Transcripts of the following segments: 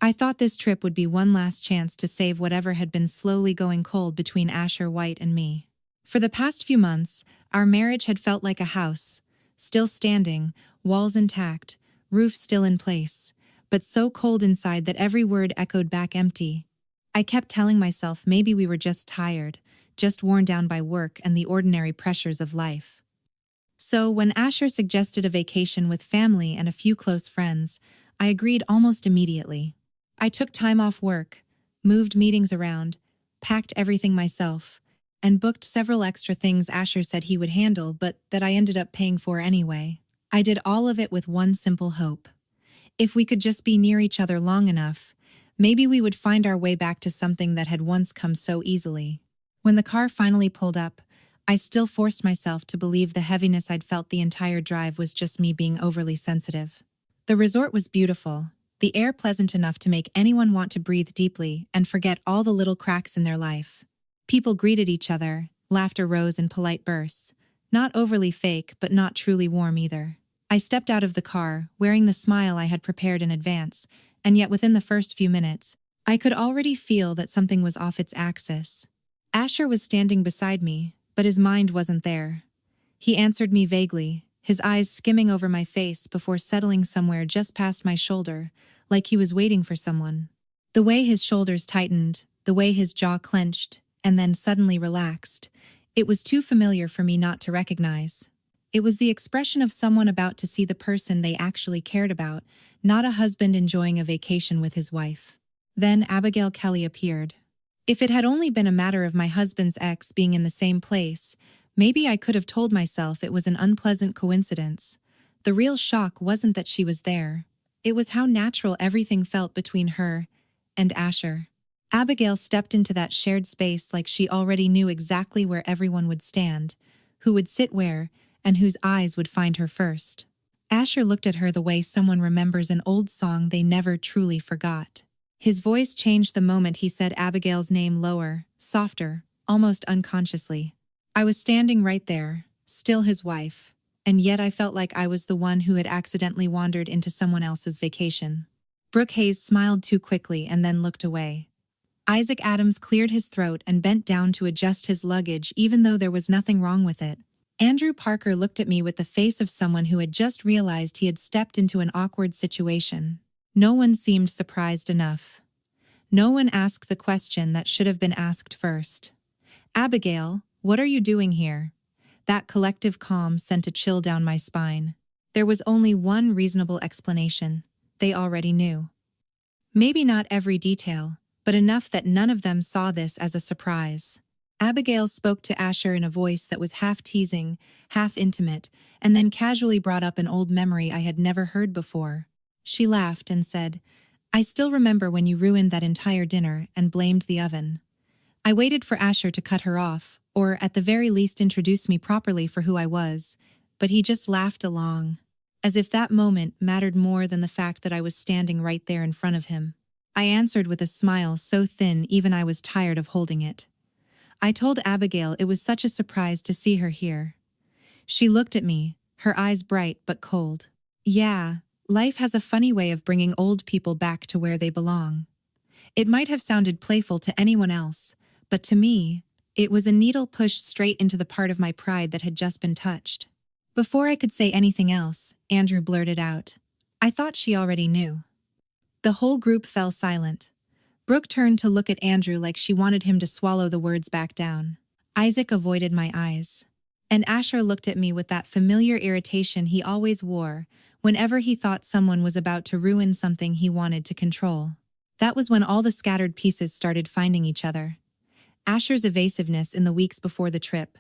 I thought this trip would be one last chance to save whatever had been slowly going cold between Asher White and me. For the past few months, our marriage had felt like a house, still standing, walls intact, roof still in place, but so cold inside that every word echoed back empty. I kept telling myself maybe we were just tired, just worn down by work and the ordinary pressures of life. So when Asher suggested a vacation with family and a few close friends, I agreed almost immediately. I took time off work, moved meetings around, packed everything myself, and booked several extra things Asher said he would handle but that I ended up paying for anyway. I did all of it with one simple hope. If we could just be near each other long enough, maybe we would find our way back to something that had once come so easily. When the car finally pulled up, I still forced myself to believe the heaviness I'd felt the entire drive was just me being overly sensitive. The resort was beautiful, the air pleasant enough to make anyone want to breathe deeply and forget all the little cracks in their life. People greeted each other, laughter rose in polite bursts, not overly fake but not truly warm either. I stepped out of the car, wearing the smile I had prepared in advance, and yet within the first few minutes, I could already feel that something was off its axis. Asher was standing beside me, but his mind wasn't there. He answered me vaguely, his eyes skimming over my face before settling somewhere just past my shoulder, like he was waiting for someone. The way his shoulders tightened, the way his jaw clenched, and then suddenly relaxed, it was too familiar for me not to recognize. It was the expression of someone about to see the person they actually cared about, not a husband enjoying a vacation with his wife. Then Abigail Kelly appeared. If it had only been a matter of my husband's ex being in the same place, maybe I could have told myself it was an unpleasant coincidence. The real shock wasn't that she was there. It was how natural everything felt between her and Asher. Abigail stepped into that shared space like she already knew exactly where everyone would stand, who would sit where, and whose eyes would find her first. Asher looked at her the way someone remembers an old song they never truly forgot. His voice changed the moment he said Abigail's name lower, softer, almost unconsciously. I was standing right there, still his wife, and yet I felt like I was the one who had accidentally wandered into someone else's vacation. Brooke Hayes smiled too quickly and then looked away. Isaac Adams cleared his throat and bent down to adjust his luggage even though there was nothing wrong with it. Andrew Parker looked at me with the face of someone who had just realized he had stepped into an awkward situation. No one seemed surprised enough. No one asked the question that should have been asked first. Abigail, what are you doing here? That collective calm sent a chill down my spine. There was only one reasonable explanation. They already knew. Maybe not every detail, but enough that none of them saw this as a surprise. Abigail spoke to Asher in a voice that was half teasing, half intimate, and then casually brought up an old memory I had never heard before. She laughed and said, "I still remember when you ruined that entire dinner and blamed the oven." I waited for Asher to cut her off, or at the very least introduce me properly for who I was, but he just laughed along, as if that moment mattered more than the fact that I was standing right there in front of him. I answered with a smile so thin even I was tired of holding it. I told Abigail it was such a surprise to see her here. She looked at me, her eyes bright but cold. Yeah, life has a funny way of bringing old people back to where they belong. It might have sounded playful to anyone else, but to me, it was a needle pushed straight into the part of my pride that had just been touched. Before I could say anything else, Andrew blurted out, "I thought she already knew." The whole group fell silent. Brooke turned to look at Andrew like she wanted him to swallow the words back down. Isaac avoided my eyes. And Asher looked at me with that familiar irritation he always wore whenever he thought someone was about to ruin something he wanted to control. That was when all the scattered pieces started finding each other. Asher's evasiveness in the weeks before the trip.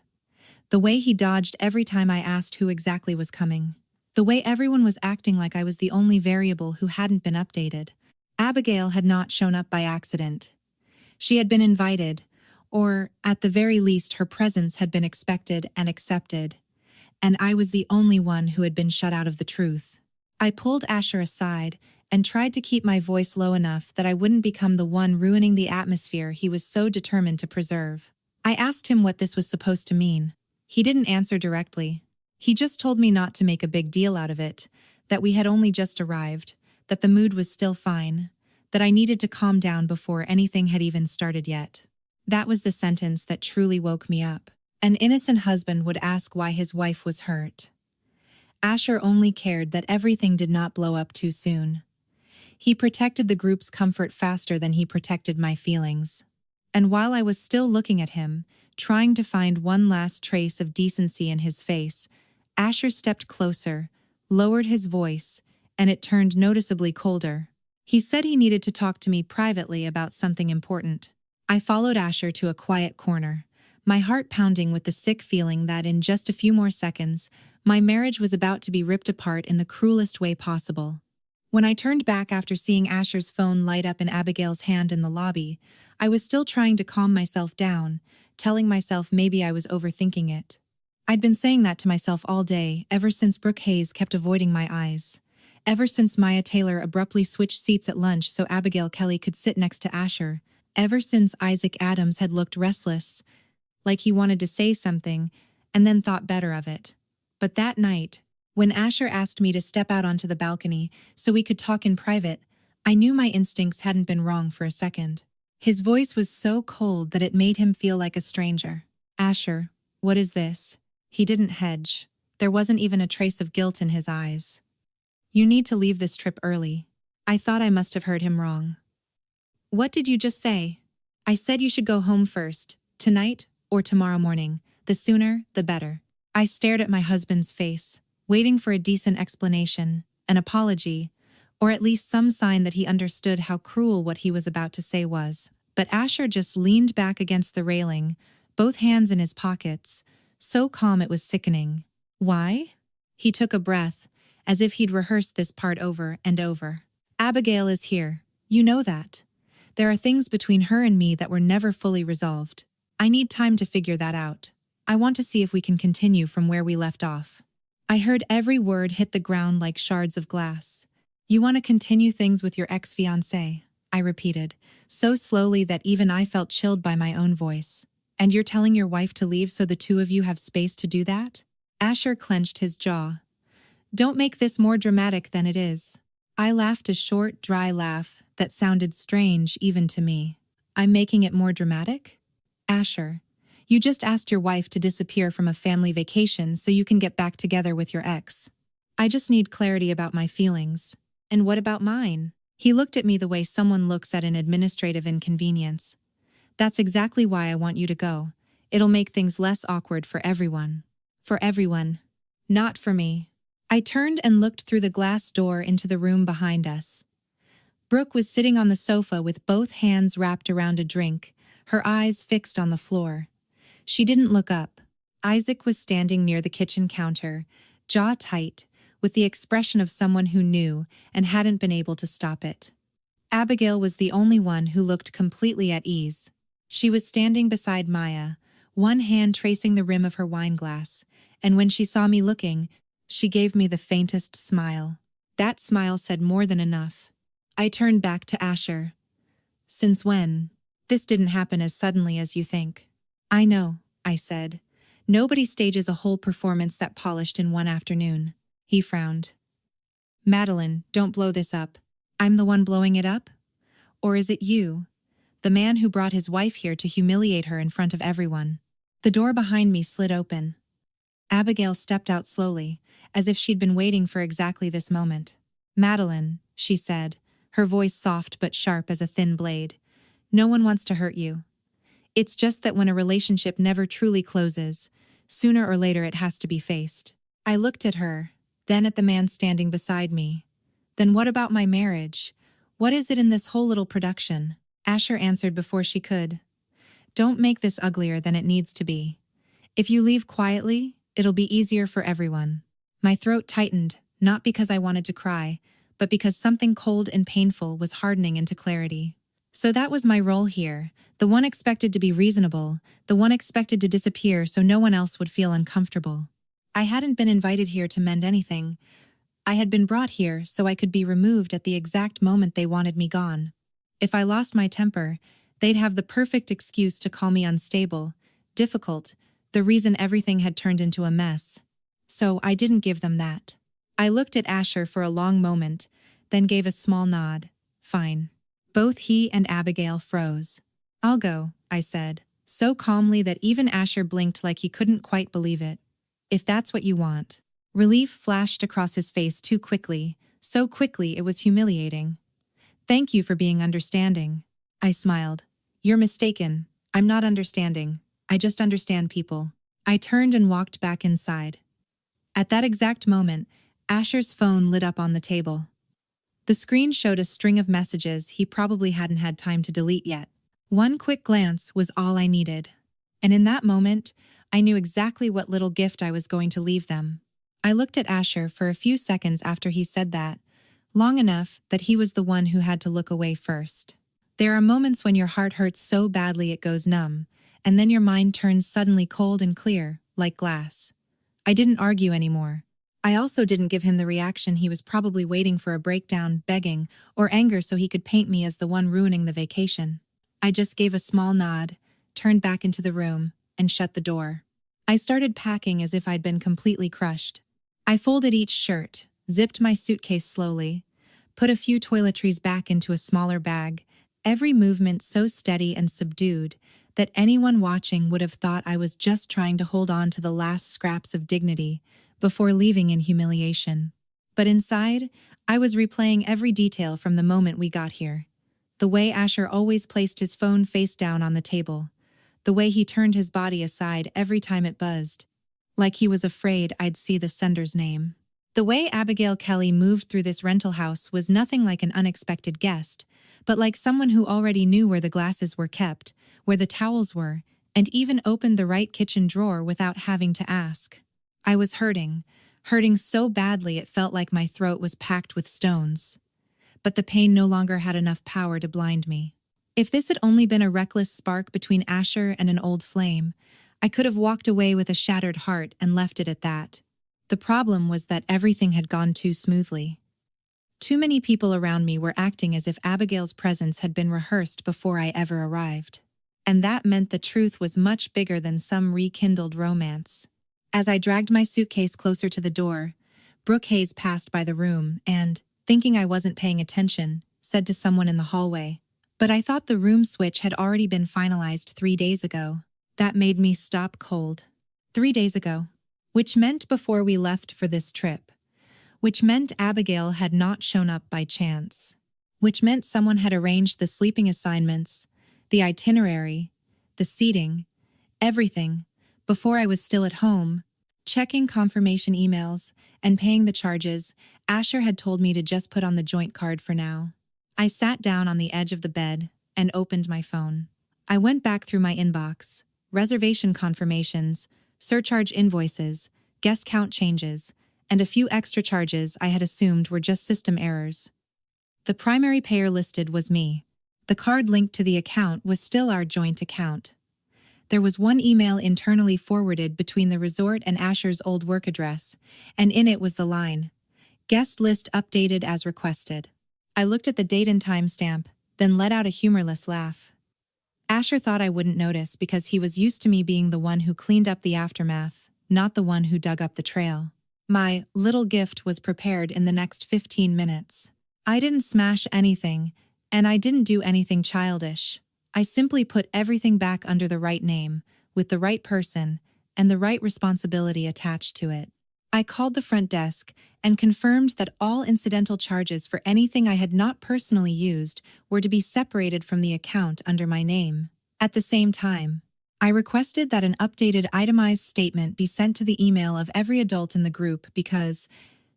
The way he dodged every time I asked who exactly was coming. The way everyone was acting like I was the only variable who hadn't been updated. Abigail had not shown up by accident. She had been invited, or, at the very least, her presence had been expected and accepted, and I was the only one who had been shut out of the truth. I pulled Asher aside and tried to keep my voice low enough that I wouldn't become the one ruining the atmosphere he was so determined to preserve. I asked him what this was supposed to mean. He didn't answer directly. He just told me not to make a big deal out of it, that we had only just arrived, that the mood was still fine, that I needed to calm down before anything had even started yet. That was the sentence that truly woke me up. An innocent husband would ask why his wife was hurt. Asher only cared that everything did not blow up too soon. He protected the group's comfort faster than he protected my feelings. And while I was still looking at him, trying to find one last trace of decency in his face, Asher stepped closer, lowered his voice, and it turned noticeably colder. He said he needed to talk to me privately about something important. I followed Asher to a quiet corner, my heart pounding with the sick feeling that in just a few more seconds, my marriage was about to be ripped apart in the cruelest way possible. When I turned back after seeing Asher's phone light up in Abigail's hand in the lobby, I was still trying to calm myself down, telling myself maybe I was overthinking it. I'd been saying that to myself all day, ever since Brooke Hayes kept avoiding my eyes. Ever since Maya Taylor abruptly switched seats at lunch so Abigail Kelly could sit next to Asher. Ever since Isaac Adams had looked restless, like he wanted to say something, and then thought better of it. But that night, when Asher asked me to step out onto the balcony so we could talk in private, I knew my instincts hadn't been wrong for a second. His voice was so cold that it made him feel like a stranger. "Asher, what is this?" He didn't hedge. There wasn't even a trace of guilt in his eyes. "You need to leave this trip early." I thought I must have heard him wrong. "What did you just say?" "I said you should go home first, tonight or tomorrow morning. The sooner, the better." I stared at my husband's face, waiting for a decent explanation, an apology, or at least some sign that he understood how cruel what he was about to say was. But Asher just leaned back against the railing, both hands in his pockets, so calm it was sickening. "Why?" He took a breath, as if he'd rehearsed this part over and over. "Abigail is here. You know that. There are things between her and me that were never fully resolved. I need time to figure that out. I want to see if we can continue from where we left off." I heard every word hit the ground like shards of glass. "You want to continue things with your ex-fiancé," I repeated, so slowly that even I felt chilled by my own voice. "And you're telling your wife to leave so the two of you have space to do that?" Asher clenched his jaw. "Don't make this more dramatic than it is." I laughed a short, dry laugh that sounded strange even to me. "I'm making it more dramatic?" "Asher, you just asked your wife to disappear from a family vacation so you can get back together with your ex. I just need clarity about my feelings." "And what about mine?" He looked at me the way someone looks at an administrative inconvenience. "That's exactly why I want you to go. It'll make things less awkward for everyone." "For everyone. Not for me." I turned and looked through the glass door into the room behind us. Brooke was sitting on the sofa with both hands wrapped around a drink, her eyes fixed on the floor. She didn't look up. Isaac was standing near the kitchen counter, jaw tight, with the expression of someone who knew and hadn't been able to stop it. Abigail was the only one who looked completely at ease. She was standing beside Maya, one hand tracing the rim of her wine glass, and when she saw me looking, she gave me the faintest smile. That smile said more than enough. I turned back to Asher. "Since when? This didn't happen as suddenly as you think." "I know," I said. "Nobody stages a whole performance that polished in one afternoon." He frowned. "Madeline, don't blow this up. I'm the one blowing it up? Or is it you? The man who brought his wife here to humiliate her in front of everyone." The door behind me slid open. Abigail stepped out slowly, as if she'd been waiting for exactly this moment. "Madeline," she said, her voice soft but sharp as a thin blade, "no one wants to hurt you. It's just that when a relationship never truly closes, sooner or later it has to be faced." I looked at her, then at the man standing beside me. "Then what about my marriage? What is it in this whole little production?" Asher answered before she could. "Don't make this uglier than it needs to be. If you leave quietly, it'll be easier for everyone." My throat tightened, not because I wanted to cry, but because something cold and painful was hardening into clarity. So that was my role here, the one expected to be reasonable, the one expected to disappear so no one else would feel uncomfortable. I hadn't been invited here to mend anything. I had been brought here so I could be removed at the exact moment they wanted me gone. If I lost my temper, they'd have the perfect excuse to call me unstable, difficult, the reason everything had turned into a mess. So I didn't give them that. I looked at Asher for a long moment, then gave a small nod. "Fine. Both he and Abigail froze. "I'll go," I said, so calmly that even Asher blinked like he couldn't quite believe it. "If that's what you want." Relief flashed across his face too quickly, so quickly it was humiliating. "Thank you for being understanding." I smiled. "You're mistaken. I'm not understanding. I just understand people." I turned and walked back inside. At that exact moment, Asher's phone lit up on the table. The screen showed a string of messages he probably hadn't had time to delete yet. One quick glance was all I needed. And in that moment, I knew exactly what little gift I was going to leave them. I looked at Asher for a few seconds after he said that, long enough that he was the one who had to look away first. There are moments when your heart hurts so badly it goes numb, and then your mind turns suddenly cold and clear, like glass. I didn't argue anymore. I also didn't give him the reaction he was probably waiting for: a breakdown, begging, or anger so he could paint me as the one ruining the vacation. I just gave a small nod, turned back into the room, and shut the door. I started packing as if I'd been completely crushed. I folded each shirt, zipped my suitcase slowly, put a few toiletries back into a smaller bag, every movement so steady and subdued that anyone watching would have thought I was just trying to hold on to the last scraps of dignity before leaving in humiliation. But inside, I was replaying every detail from the moment we got here. The way Asher always placed his phone face down on the table. The way he turned his body aside every time it buzzed, like he was afraid I'd see the sender's name. The way Abigail Kelly moved through this rental house was nothing like an unexpected guest, but like someone who already knew where the glasses were kept, where the towels were, and even opened the right kitchen drawer without having to ask. I was hurting so badly it felt like my throat was packed with stones. But the pain no longer had enough power to blind me. If this had only been a reckless spark between Asher and an old flame, I could have walked away with a shattered heart and left it at that. The problem was that everything had gone too smoothly. Too many people around me were acting as if Abigail's presence had been rehearsed before I ever arrived. And that meant the truth was much bigger than some rekindled romance. As I dragged my suitcase closer to the door, Brooke Hayes passed by the room and, thinking I wasn't paying attention, said to someone in the hallway, "But I thought the room switch had already been finalized 3 days ago." That made me stop cold. 3 days ago. Which meant before we left for this trip. Which meant Abigail had not shown up by chance. Which meant someone had arranged the sleeping assignments, the itinerary, the seating, everything, before I was still at home. Checking confirmation emails and paying the charges, Asher had told me to just put on the joint card for now. I sat down on the edge of the bed and opened my phone. I went back through my inbox, reservation confirmations, surcharge invoices, guest count changes, and a few extra charges I had assumed were just system errors. The primary payer listed was me. The card linked to the account was still our joint account. There was one email internally forwarded between the resort and Asher's old work address, and in it was the line, "Guest list updated as requested." I looked at the date and timestamp, then let out a humorless laugh. Asher thought I wouldn't notice because he was used to me being the one who cleaned up the aftermath, not the one who dug up the trail. My little gift was prepared in the next 15 minutes. I didn't smash anything, and I didn't do anything childish. I simply put everything back under the right name, with the right person, and the right responsibility attached to it. I called the front desk and confirmed that all incidental charges for anything I had not personally used were to be separated from the account under my name. At the same time, I requested that an updated itemized statement be sent to the email of every adult in the group because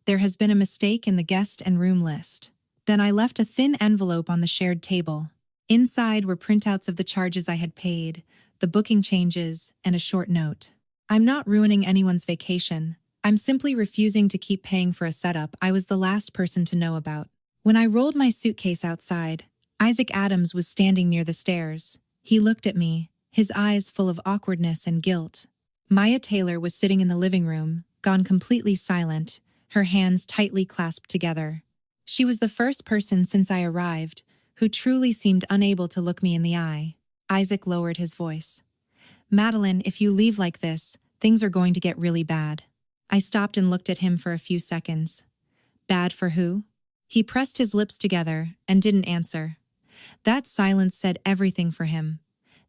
there has been a mistake in the guest and room list. Then I left a thin envelope on the shared table. Inside were printouts of the charges I had paid, the booking changes, and a short note. "I'm not ruining anyone's vacation. I'm simply refusing to keep paying for a setup I was the last person to know about." When I rolled my suitcase outside, Isaac Adams was standing near the stairs. He looked at me, his eyes full of awkwardness and guilt. Maya Taylor was sitting in the living room, gone completely silent, her hands tightly clasped together. She was the first person since I arrived who truly seemed unable to look me in the eye. Isaac lowered his voice. "Madeline, if you leave like this, things are going to get really bad." I stopped and looked at him for a few seconds. Bad for who? He pressed his lips together and didn't answer. That silence said everything for him.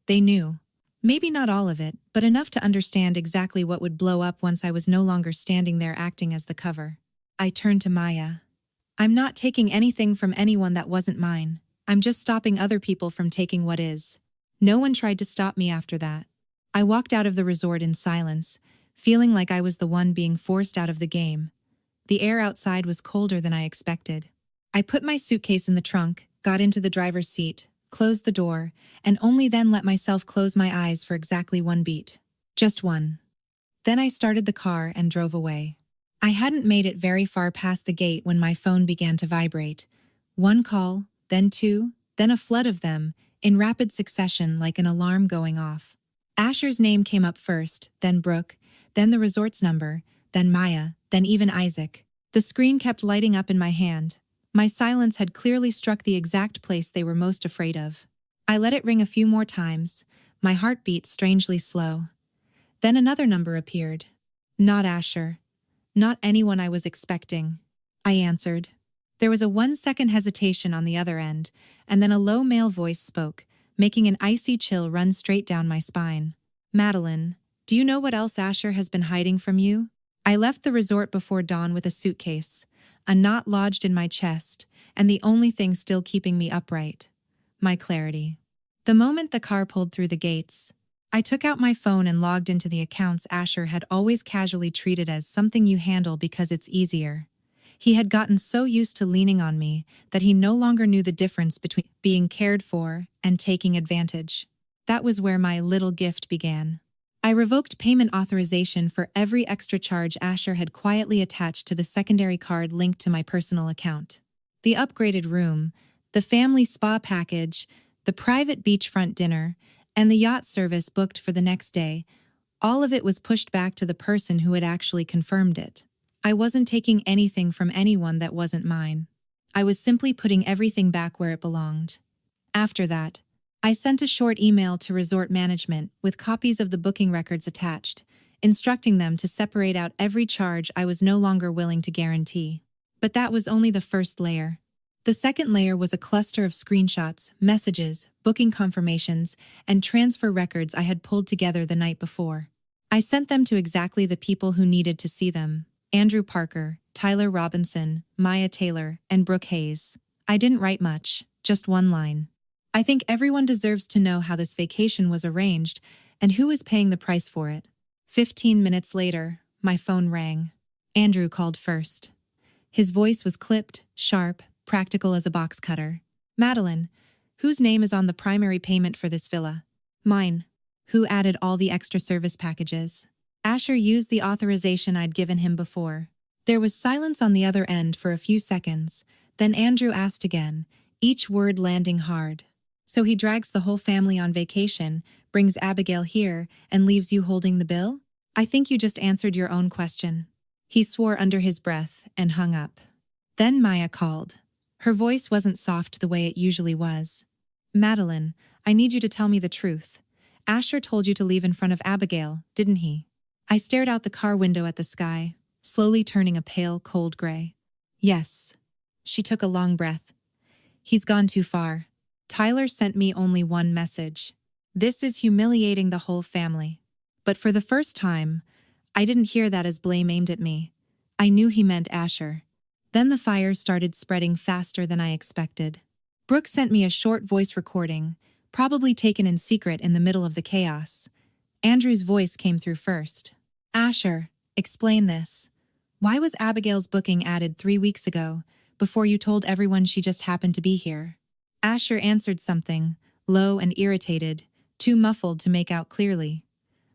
They knew. Maybe not all of it, but enough to understand exactly what would blow up once I was no longer standing there acting as the cover. I turned to Maya. I'm not taking anything from anyone that wasn't mine. I'm just stopping other people from taking what is. No one tried to stop me after that. I walked out of the resort in silence, feeling like I was the one being forced out of the game. The air outside was colder than I expected. I put my suitcase in the trunk, got into the driver's seat, closed the door, and only then let myself close my eyes for exactly one beat. Just one. Then I started the car and drove away. I hadn't made it very far past the gate when my phone began to vibrate. One call, then two, then a flood of them, in rapid succession like an alarm going off. Asher's name came up first, then Brooke, then the resort's number, then Maya, then even Isaac. The screen kept lighting up in my hand. My silence had clearly struck the exact place they were most afraid of. I let it ring a few more times, my heart beat strangely slow. Then another number appeared. Not Asher. Not anyone I was expecting. I answered. There was a 1-second hesitation on the other end, and then a low male voice spoke, making an icy chill run straight down my spine. Madeline, do you know what else Asher has been hiding from you? I left the resort before dawn with a suitcase, a knot lodged in my chest, and the only thing still keeping me upright. My clarity. The moment the car pulled through the gates, I took out my phone and logged into the accounts Asher had always casually treated as something you handle because it's easier. He had gotten so used to leaning on me that he no longer knew the difference between being cared for and taking advantage. That was where my little gift began. I revoked payment authorization for every extra charge Asher had quietly attached to the secondary card linked to my personal account. The upgraded room, the family spa package, the private beachfront dinner, and the yacht service booked for the next day, all of it was pushed back to the person who had actually confirmed it. I wasn't taking anything from anyone that wasn't mine. I was simply putting everything back where it belonged. After that, I sent a short email to resort management with copies of the booking records attached, instructing them to separate out every charge I was no longer willing to guarantee. But that was only the first layer. The second layer was a cluster of screenshots, messages, booking confirmations, and transfer records I had pulled together the night before. I sent them to exactly the people who needed to see them: Andrew Parker, Tyler Robinson, Maya Taylor, and Brooke Hayes. I didn't write much, just one line. I think everyone deserves to know how this vacation was arranged and who is paying the price for it. 15 minutes later, my phone rang. Andrew called first. His voice was clipped, sharp, practical as a box cutter. Madeline, whose name is on the primary payment for this villa? Mine. Who added all the extra service packages? Asher used the authorization I'd given him before. There was silence on the other end for a few seconds, then Andrew asked again, each word landing hard. So he drags the whole family on vacation, brings Abigail here, and leaves you holding the bill? I think you just answered your own question. He swore under his breath and hung up. Then Maya called. Her voice wasn't soft the way it usually was. Madeline, I need you to tell me the truth. Asher told you to leave in front of Abigail, didn't he? I stared out the car window at the sky, slowly turning a pale, cold gray. Yes. She took a long breath. He's gone too far. Tyler sent me only one message. This is humiliating the whole family. But for the first time, I didn't hear that as blame aimed at me. I knew he meant Asher. Then the fire started spreading faster than I expected. Brooke sent me a short voice recording, probably taken in secret in the middle of the chaos. Andrew's voice came through first. Asher, explain this. Why was Abigail's booking added 3 weeks ago, before you told everyone she just happened to be here? Asher answered something, low and irritated, too muffled to make out clearly.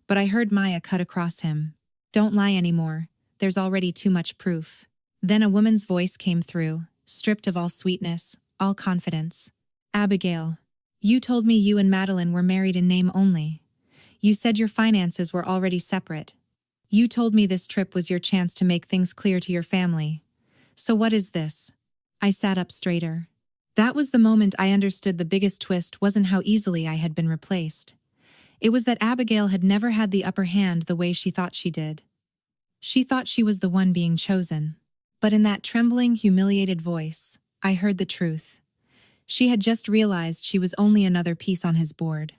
But I heard Maya cut across him. Don't lie anymore. There's already too much proof. Then a woman's voice came through, stripped of all sweetness, all confidence. Abigail, you told me you and Madeline were married in name only. You said your finances were already separate. You told me this trip was your chance to make things clear to your family. So what is this? I sat up straighter. That was the moment I understood the biggest twist wasn't how easily I had been replaced. It was that Abigail had never had the upper hand the way she thought she did. She thought she was the one being chosen. But in that trembling, humiliated voice, I heard the truth. She had just realized she was only another piece on his board.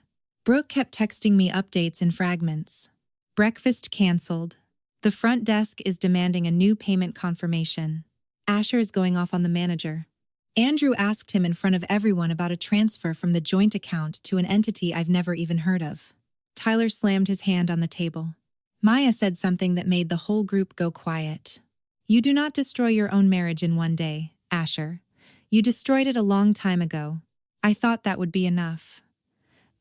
Brooke kept texting me updates in fragments. Breakfast canceled. The front desk is demanding a new payment confirmation. Asher is going off on the manager. Andrew asked him in front of everyone about a transfer from the joint account to an entity I've never even heard of. Tyler slammed his hand on the table. Maya said something that made the whole group go quiet. You do not destroy your own marriage in one day, Asher. You destroyed it a long time ago. I thought that would be enough.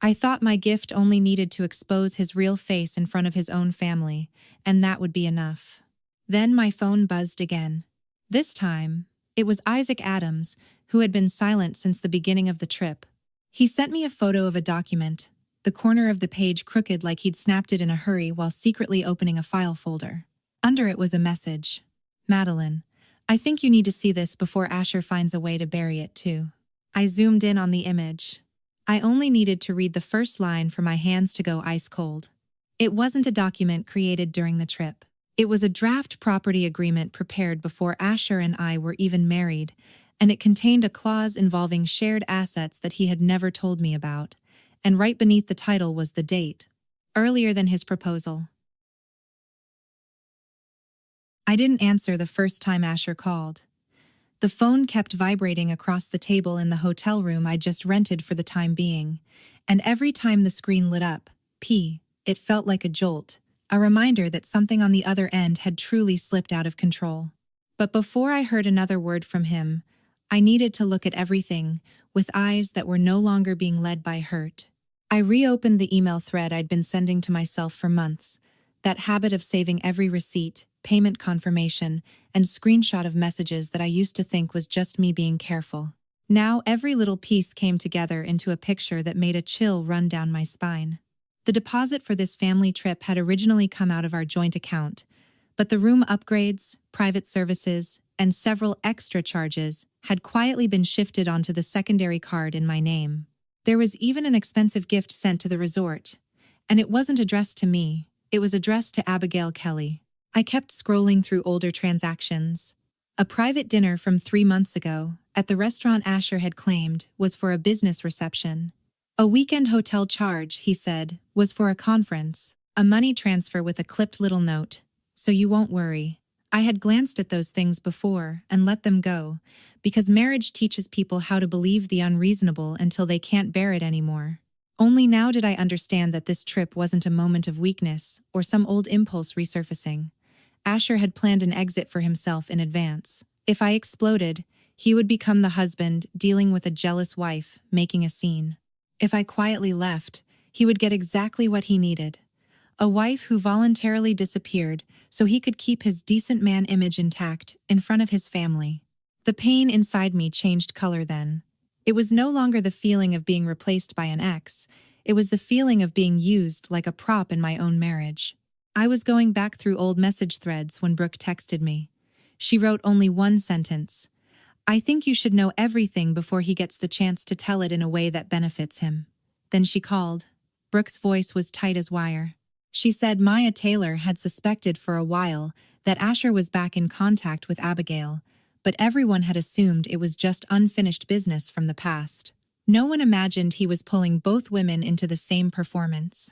I thought my gift only needed to expose his real face in front of his own family, and that would be enough. Then my phone buzzed again. This time, it was Isaac Adams, who had been silent since the beginning of the trip. He sent me a photo of a document, the corner of the page crooked like he'd snapped it in a hurry while secretly opening a file folder. Under it was a message. Madeline, I think you need to see this before Asher finds a way to bury it too. I zoomed in on the image. I only needed to read the first line for my hands to go ice cold. It wasn't a document created during the trip. It was a draft property agreement prepared before Asher and I were even married, and it contained a clause involving shared assets that he had never told me about, and right beneath the title was the date, earlier than his proposal. I didn't answer the first time Asher called. The phone kept vibrating across the table in the hotel room I'd just rented for the time being, and every time the screen lit up, it felt like a jolt, a reminder that something on the other end had truly slipped out of control. But before I heard another word from him, I needed to look at everything with eyes that were no longer being led by hurt. I reopened the email thread I'd been sending to myself for months, that habit of saving every receipt, payment confirmation, and screenshot of messages that I used to think was just me being careful. Now every little piece came together into a picture that made a chill run down my spine. The deposit for this family trip had originally come out of our joint account, but the room upgrades, private services, and several extra charges had quietly been shifted onto the secondary card in my name. There was even an expensive gift sent to the resort, and it wasn't addressed to me, it was addressed to Abigail Kelly. I kept scrolling through older transactions. A private dinner from 3 months ago, at the restaurant Asher had claimed, was for a business reception. A weekend hotel charge, he said, was for a conference, a money transfer with a clipped little note. So you won't worry. I had glanced at those things before and let them go, because marriage teaches people how to believe the unreasonable until they can't bear it anymore. Only now did I understand that this trip wasn't a moment of weakness or some old impulse resurfacing. Asher had planned an exit for himself in advance. If I exploded, he would become the husband dealing with a jealous wife, making a scene. If I quietly left, he would get exactly what he needed. A wife who voluntarily disappeared so he could keep his decent man image intact in front of his family. The pain inside me changed color then. It was no longer the feeling of being replaced by an ex, it was the feeling of being used like a prop in my own marriage. I was going back through old message threads when Brooke texted me. She wrote only one sentence. I think you should know everything before he gets the chance to tell it in a way that benefits him. Then she called. Brooke's voice was tight as wire. She said Maya Taylor had suspected for a while that Asher was back in contact with Abigail, but everyone had assumed it was just unfinished business from the past. No one imagined he was pulling both women into the same performance.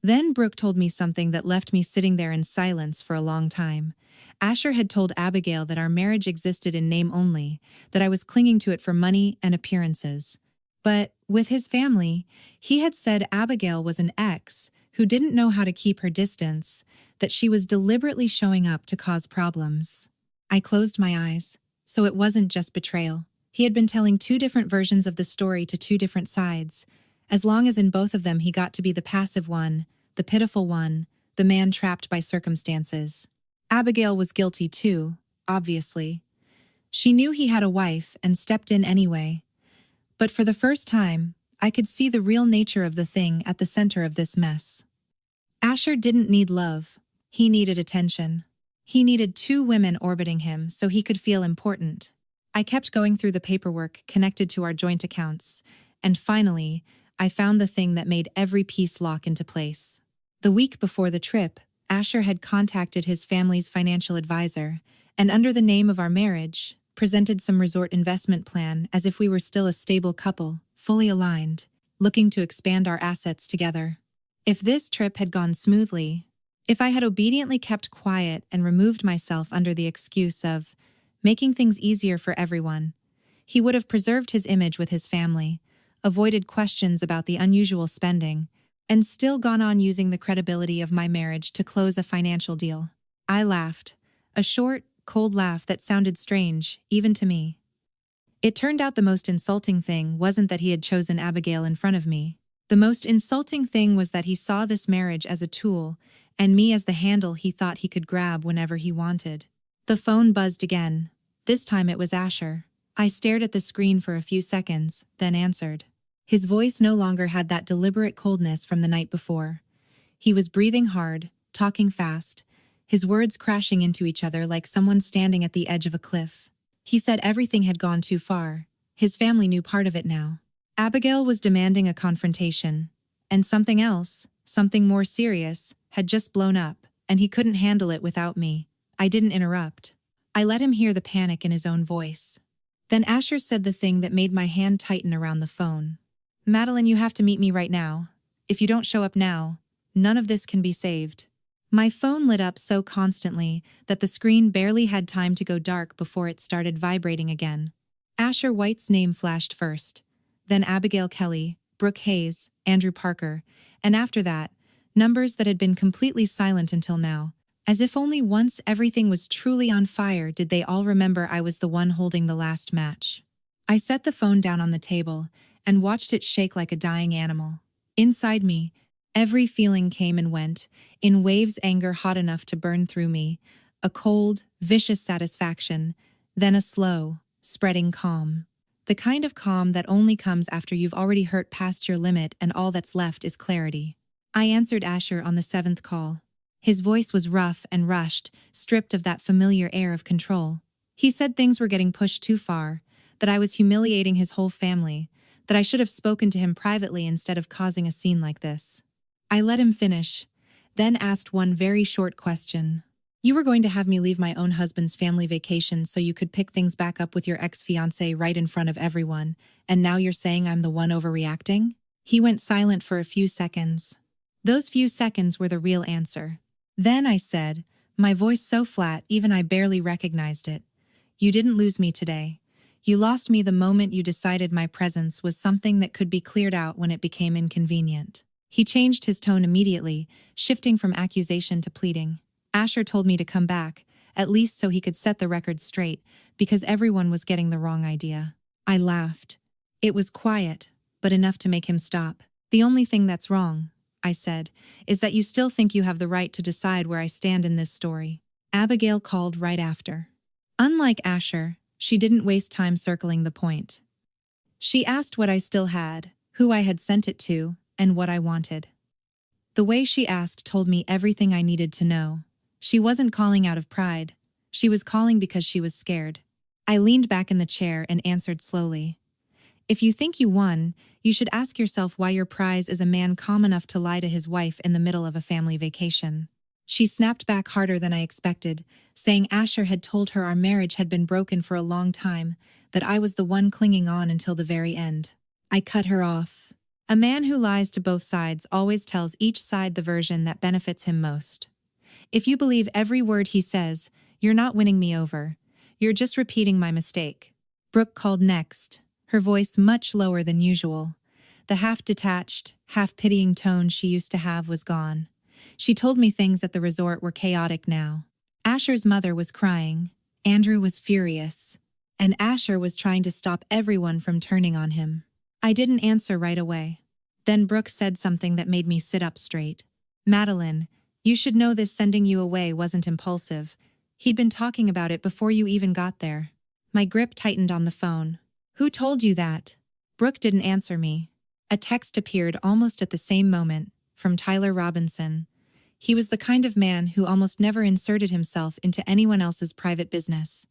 Then Brooke told me something that left me sitting there in silence for a long time. Asher had told Abigail that our marriage existed in name only, that I was clinging to it for money and appearances. But, with his family, he had said Abigail was an ex who didn't know how to keep her distance, that she was deliberately showing up to cause problems. I closed my eyes. So it wasn't just betrayal. He had been telling 2 different versions of the story to 2 different sides, as long as in both of them he got to be the passive one, the pitiful one, the man trapped by circumstances. Abigail was guilty too, obviously. She knew he had a wife and stepped in anyway. But for the first time, I could see the real nature of the thing at the center of this mess. Asher didn't need love. He needed attention. He needed 2 women orbiting him so he could feel important. I kept going through the paperwork connected to our joint accounts, and finally, I found the thing that made every piece lock into place. The week before the trip, Asher had contacted his family's financial advisor, and under the name of our marriage, presented some resort investment plan as if we were still a stable couple, fully aligned, looking to expand our assets together. If this trip had gone smoothly, if I had obediently kept quiet and removed myself under the excuse of making things easier for everyone, he would have preserved his image with his family, avoided questions about the unusual spending, and still gone on using the credibility of my marriage to close a financial deal. I laughed, a short, cold laugh that sounded strange, even to me. It turned out the most insulting thing wasn't that he had chosen Abigail in front of me. The most insulting thing was that he saw this marriage as a tool, and me as the handle he thought he could grab whenever he wanted. The phone buzzed again. This time it was Asher. I stared at the screen for a few seconds, then answered. His voice no longer had that deliberate coldness from the night before. He was breathing hard, talking fast, his words crashing into each other like someone standing at the edge of a cliff. He said everything had gone too far. His family knew part of it now. Abigail was demanding a confrontation. And something else, something more serious, had just blown up, and he couldn't handle it without me. I didn't interrupt. I let him hear the panic in his own voice. Then Asher said the thing that made my hand tighten around the phone. Madeline, you have to meet me right now. If you don't show up now, none of this can be saved. My phone lit up so constantly that the screen barely had time to go dark before it started vibrating again. Asher White's name flashed first, then Abigail Kelly, Brooke Hayes, Andrew Parker, and after that, numbers that had been completely silent until now. As if only once everything was truly on fire did they all remember I was the one holding the last match. I set the phone down on the table and watched it shake like a dying animal. Inside me, every feeling came and went, in waves, anger hot enough to burn through me, a cold, vicious satisfaction, then a slow, spreading calm. The kind of calm that only comes after you've already hurt past your limit and all that's left is clarity. I answered Asher on the 7th call. His voice was rough and rushed, stripped of that familiar air of control. He said things were getting pushed too far, that I was humiliating his whole family, that I should have spoken to him privately instead of causing a scene like this. I let him finish, then asked one very short question. You were going to have me leave my own husband's family vacation so you could pick things back up with your ex-fiancé right in front of everyone, and now you're saying I'm the one overreacting? He went silent for a few seconds. Those few seconds were the real answer. Then I said, my voice so flat even I barely recognized it. You didn't lose me today. You lost me the moment you decided my presence was something that could be cleared out when it became inconvenient. He changed his tone immediately, shifting from accusation to pleading. Asher told me to come back, at least so he could set the record straight, because everyone was getting the wrong idea. I laughed. It was quiet, but enough to make him stop. The only thing that's wrong, I said, is that you still think you have the right to decide where I stand in this story. Abigail called right after. Unlike Asher, she didn't waste time circling the point. She asked what I still had, who I had sent it to, and what I wanted. The way she asked told me everything I needed to know. She wasn't calling out of pride. She was calling because she was scared. I leaned back in the chair and answered slowly. If you think you won, you should ask yourself why your prize is a man calm enough to lie to his wife in the middle of a family vacation. She snapped back harder than I expected, saying Asher had told her our marriage had been broken for a long time, that I was the one clinging on until the very end. I cut her off. A man who lies to both sides always tells each side the version that benefits him most. If you believe every word he says, you're not winning me over. You're just repeating my mistake. Brooke called next, her voice much lower than usual. The half-detached, half-pitying tone she used to have was gone. She told me things at the resort were chaotic now. Asher's mother was crying, Andrew was furious, and Asher was trying to stop everyone from turning on him. I didn't answer right away. Then Brooke said something that made me sit up straight. Madeline, you should know this sending you away wasn't impulsive. He'd been talking about it before you even got there. My grip tightened on the phone. Who told you that? Brooke didn't answer me. A text appeared almost at the same moment, from Tyler Robinson. He was the kind of man who almost never inserted himself into anyone else's private business.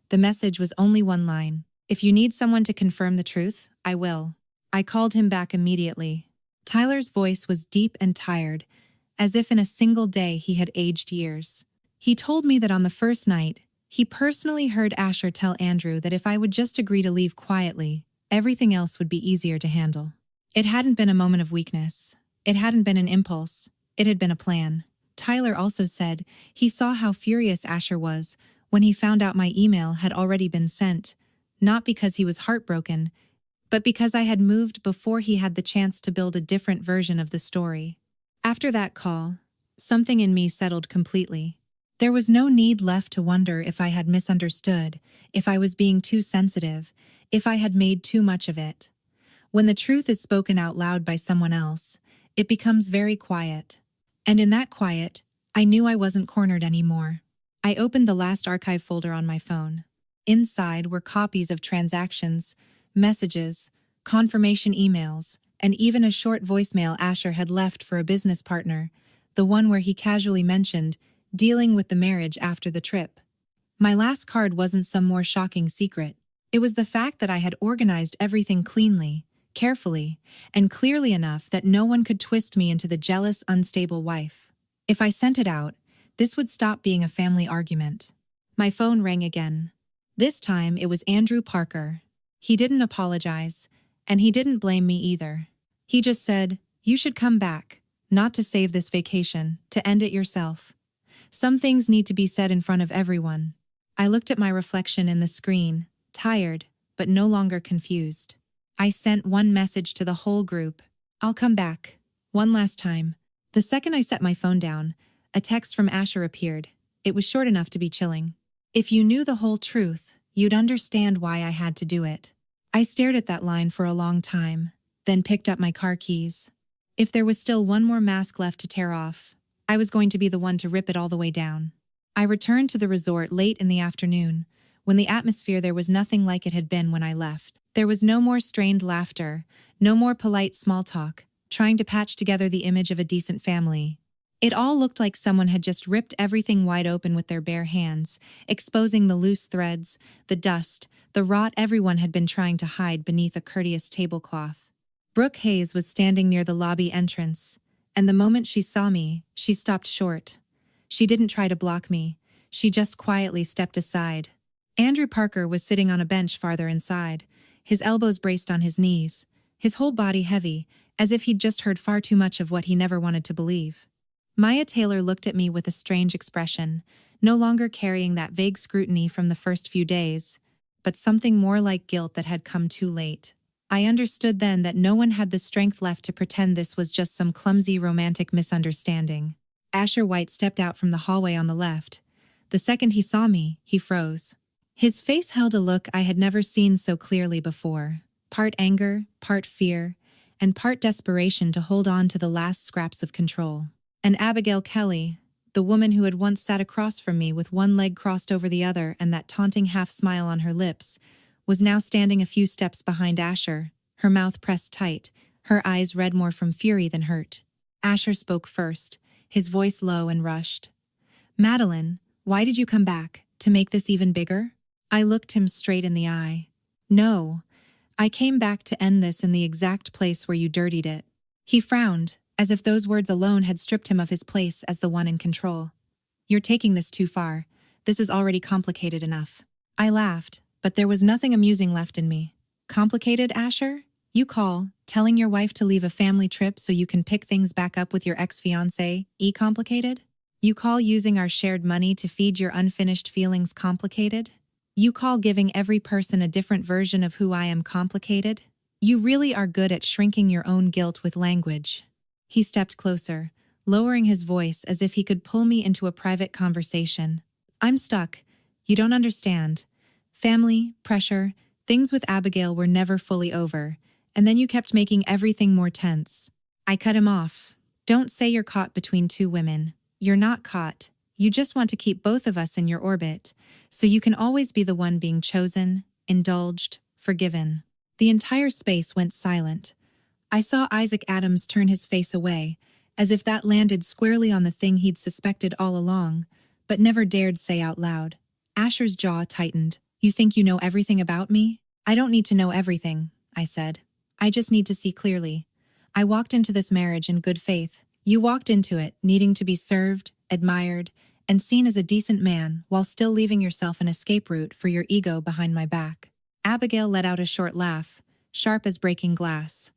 The message was only one line. If you need someone to confirm the truth, I will. I called him back immediately. Tyler's voice was deep and tired, as if in a single day he had aged years. He told me that on the first night, He personally heard Asher tell Andrew that if I would just agree to leave quietly, everything else would be easier to handle. It hadn't been a moment of weakness. It hadn't been an impulse. It had been a plan. Tyler also said he saw how furious Asher was when he found out my email had already been sent, not because he was heartbroken, but because I had moved before he had the chance to build a different version of the story. After that call, something in me settled completely. There was no need left to wonder if I had misunderstood, if I was being too sensitive, if I had made too much of it. When the truth is spoken out loud by someone else, it becomes very quiet. And in that quiet, I knew I wasn't cornered anymore. I opened the last archive folder on my phone. Inside were copies of transactions, messages, confirmation emails, and even a short voicemail Asher had left for a business partner, the one where he casually mentioned dealing with the marriage after the trip. My last card wasn't some more shocking secret. It was the fact that I had organized everything cleanly, carefully, and clearly enough that no one could twist me into the jealous, unstable wife. If I sent it out, this would stop being a family argument. My phone rang again. This time it was Andrew Parker. He didn't apologize, and he didn't blame me either. He just said, "You should come back, not to save this vacation, to end it yourself. Some things need to be said in front of everyone." I looked at my reflection in the screen, tired, but no longer confused. I sent one message to the whole group. "I'll come back. One last time." The second I set my phone down, a text from Asher appeared. It was short enough to be chilling. "If you knew the whole truth, you'd understand why I had to do it." I stared at that line for a long time, then picked up my car keys. If there was still one more mask left to tear off, I was going to be the one to rip it all the way down. I returned to the resort late in the afternoon, when the atmosphere there was nothing like it had been when I left. There was no more strained laughter, no more polite small talk, trying to patch together the image of a decent family. It all looked like someone had just ripped everything wide open with their bare hands, exposing the loose threads, the dust, the rot everyone had been trying to hide beneath a courteous tablecloth. Brooke Hayes was standing near the lobby entrance, and the moment she saw me, she stopped short. She didn't try to block me, she just quietly stepped aside. Andrew Parker was sitting on a bench farther inside, his elbows braced on his knees, his whole body heavy, as if he'd just heard far too much of what he never wanted to believe. Maya Taylor looked at me with a strange expression, no longer carrying that vague scrutiny from the first few days, but something more like guilt that had come too late. I understood then that no one had the strength left to pretend this was just some clumsy romantic misunderstanding. Asher White stepped out from the hallway on the left. The second he saw me, he froze. His face held a look I had never seen so clearly before, part anger, part fear, and part desperation to hold on to the last scraps of control. And Abigail Kelly, the woman who had once sat across from me with one leg crossed over the other and that taunting half-smile on her lips, was now standing a few steps behind Asher, her mouth pressed tight, her eyes red more from fury than hurt. Asher spoke first, his voice low and rushed. "Madeline, why did you come back? To make this even bigger?" I looked him straight in the eye. "No, I came back to end this in the exact place where you dirtied it." He frowned, as if those words alone had stripped him of his place as the one in control. "You're taking this too far. This is already complicated enough." I laughed, but there was nothing amusing left in me. "Complicated, Asher? You call telling your wife to leave a family trip so you can pick things back up with your ex-fiancé complicated? You call using our shared money to feed your unfinished feelings complicated? You call giving every person a different version of who I am complicated? You really are good at shrinking your own guilt with language." He stepped closer, lowering his voice as if he could pull me into a private conversation. "I'm stuck. You don't understand. Family, pressure, things with Abigail were never fully over, and then you kept making everything more tense." I cut him off. "Don't say you're caught between two women. You're not caught. You just want to keep both of us in your orbit, so you can always be the one being chosen, indulged, forgiven." The entire space went silent. I saw Isaac Adams turn his face away, as if that landed squarely on the thing he'd suspected all along, but never dared say out loud. Asher's jaw tightened. "You think you know everything about me?" "I don't need to know everything," I said. "I just need to see clearly. I walked into this marriage in good faith. You walked into it needing to be served, admired, and seen as a decent man while still leaving yourself an escape route for your ego behind my back. Abigail let out a short laugh, sharp as breaking glass.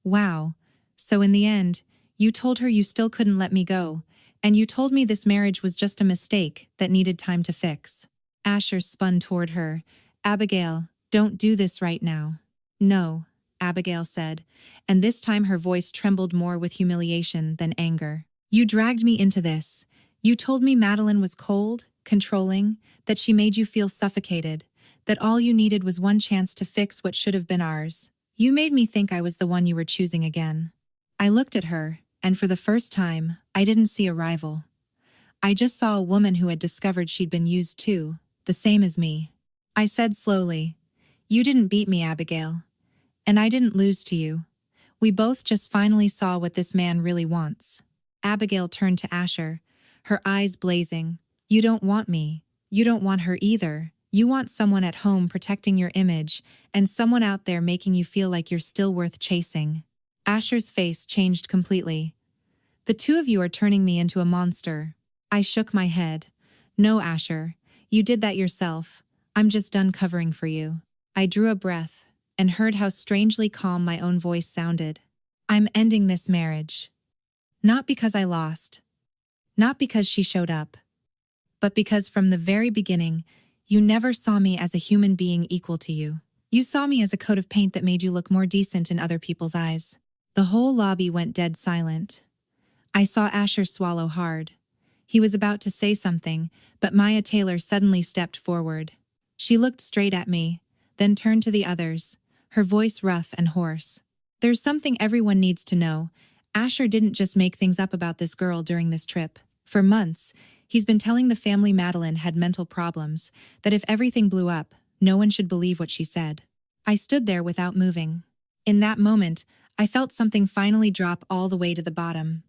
Wow, so in the end, you told her you still couldn't let me go, and you told me this marriage was just a mistake that needed time to fix. Asher spun toward her. Abigail, don't do this right now. No, Abigail said, and this time her voice trembled more with humiliation than anger. You dragged me into this. You told me Madeline was cold, controlling, that she made you feel suffocated, that all you needed was one chance to fix what should have been ours. You made me think I was the one you were choosing again. I looked at her, and for the first time, I didn't see a rival. I just saw a woman who had discovered she'd been used too, the same as me. I said slowly, "You didn't beat me, Abigail. And I didn't lose to you. We both just finally saw what this man really wants." Abigail turned to Asher, her eyes blazing. "You don't want me. You don't want her either. You want someone at home protecting your image, and someone out there making you feel like you're still worth chasing." Asher's face changed completely. "The two of you are turning me into a monster." I shook my head. "No, Asher. You did that yourself. I'm just done covering for you." I drew a breath and heard how strangely calm my own voice sounded. "I'm ending this marriage. Not because I lost. Not because she showed up. But because from the very beginning, you never saw me as a human being equal to you. You saw me as a coat of paint that made you look more decent in other people's eyes." The whole lobby went dead silent. I saw Asher swallow hard. He was about to say something, but Maya Taylor suddenly stepped forward. She looked straight at me, then turned to the others, her voice rough and hoarse. "There's something everyone needs to know. Asher didn't just make things up about this girl during this trip. For months, he's been telling the family Madeline had mental problems, that if everything blew up, no one should believe what she said." I stood there without moving. In that moment, I felt something finally drop all the way to the bottom.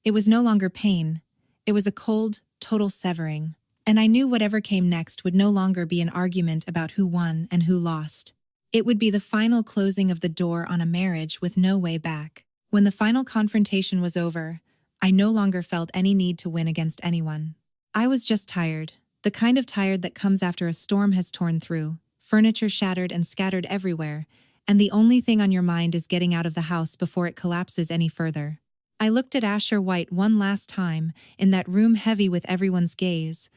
It was no longer pain. It was a cold, total severing. And I knew whatever came next would no longer be an argument about who won and who lost. It would be the final closing of the door on a marriage with no way back. When the final confrontation was over, I no longer felt any need to win against anyone. I was just tired, the kind of tired that comes after a storm has torn through, furniture shattered and scattered everywhere, and the only thing on your mind is getting out of the house before it collapses any further. I looked at Asher White one last time, in that room heavy with everyone's gaze,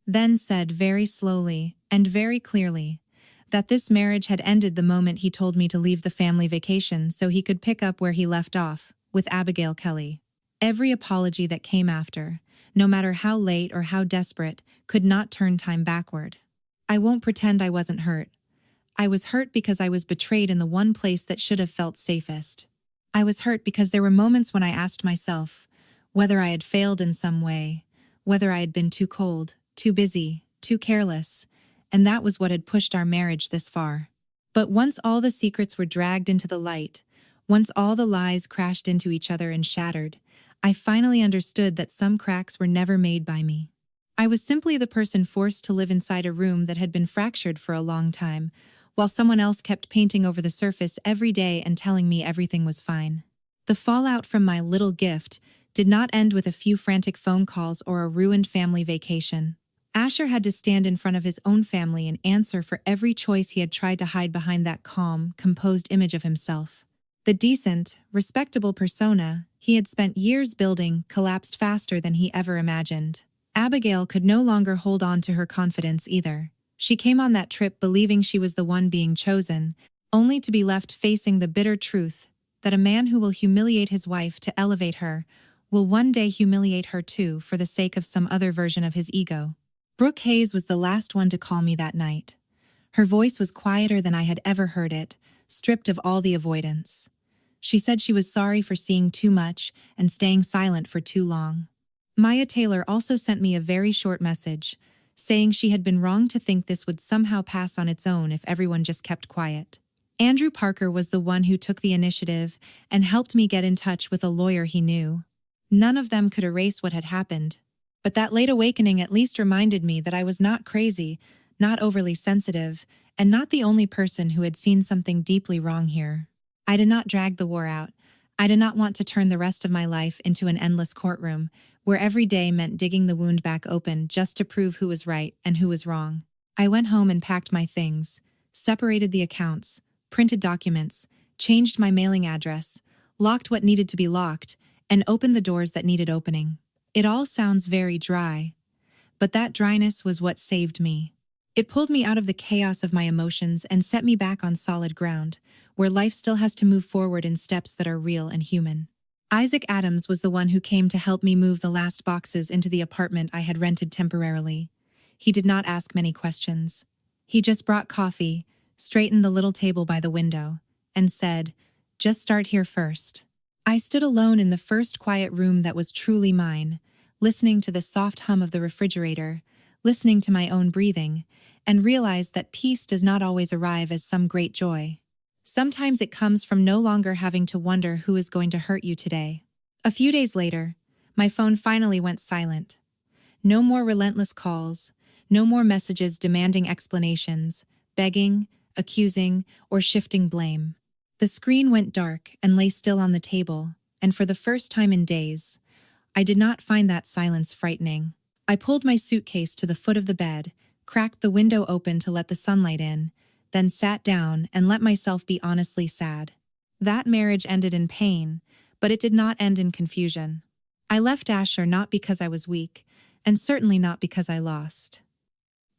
then said very slowly and very clearly that this marriage had ended the moment he told me to leave the family vacation so he could pick up where he left off, with Abigail Kelly. Every apology that came after, no matter how late or how desperate, could not turn time backward. I won't pretend I wasn't hurt. I was hurt because I was betrayed in the one place that should have felt safest. I was hurt because there were moments when I asked myself whether I had failed in some way, whether I had been too cold, too busy, too careless, and that was what had pushed our marriage this far. But once all the secrets were dragged into the light, once all the lies crashed into each other and shattered, I finally understood that some cracks were never made by me. I was simply the person forced to live inside a room that had been fractured for a long time, while someone else kept painting over the surface every day and telling me everything was fine. The fallout from my little gift did not end with a few frantic phone calls or a ruined family vacation. Asher had to stand in front of his own family and answer for every choice he had tried to hide behind that calm, composed image of himself. The decent, respectable persona he had spent years building collapsed faster than he ever imagined. Abigail could no longer hold on to her confidence either. She came on that trip believing she was the one being chosen, only to be left facing the bitter truth that a man who will humiliate his wife to elevate her will one day humiliate her too for the sake of some other version of his ego. Brooke Hayes was the last one to call me that night. Her voice was quieter than I had ever heard it, stripped of all the avoidance. She said she was sorry for seeing too much and staying silent for too long. Maya Taylor also sent me a very short message, saying she had been wrong to think this would somehow pass on its own if everyone just kept quiet. Andrew Parker was the one who took the initiative and helped me get in touch with a lawyer he knew. None of them could erase what had happened, but that late awakening at least reminded me that I was not crazy, not overly sensitive, and not the only person who had seen something deeply wrong here. I did not drag the war out. I did not want to turn the rest of my life into an endless courtroom, where every day meant digging the wound back open just to prove who was right and who was wrong. I went home and packed my things, separated the accounts, printed documents, changed my mailing address, locked what needed to be locked, and opened the doors that needed opening. It all sounds very dry, but that dryness was what saved me. It pulled me out of the chaos of my emotions and set me back on solid ground, where life still has to move forward in steps that are real and human. Isaac Adams was the one who came to help me move the last boxes into the apartment I had rented temporarily. He did not ask many questions. He just brought coffee, straightened the little table by the window, and said, "Just start here first." I stood alone in the first quiet room that was truly mine, listening to the soft hum of the refrigerator, listening to my own breathing, and realized that peace does not always arrive as some great joy. Sometimes it comes from no longer having to wonder who is going to hurt you today. A few days later, my phone finally went silent. No more relentless calls, no more messages demanding explanations, begging, accusing, or shifting blame. The screen went dark and lay still on the table, and for the first time in days, I did not find that silence frightening. I pulled my suitcase to the foot of the bed, cracked the window open to let the sunlight in, then sat down and let myself be honestly sad. That marriage ended in pain, but it did not end in confusion. I left Asher not because I was weak, and certainly not because I lost.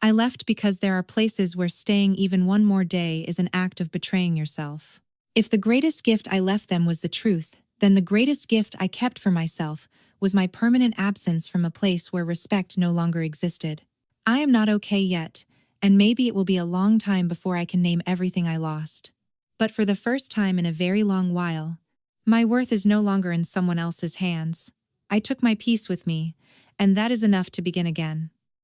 I left because there are places where staying even one more day is an act of betraying yourself. If the greatest gift I left them was the truth, then the greatest gift I kept for myself was my permanent absence from a place where respect no longer existed. I am not okay yet, and maybe it will be a long time before I can name everything I lost. But for the first time in a very long while, my worth is no longer in someone else's hands. I took my peace with me, and that is enough to begin again.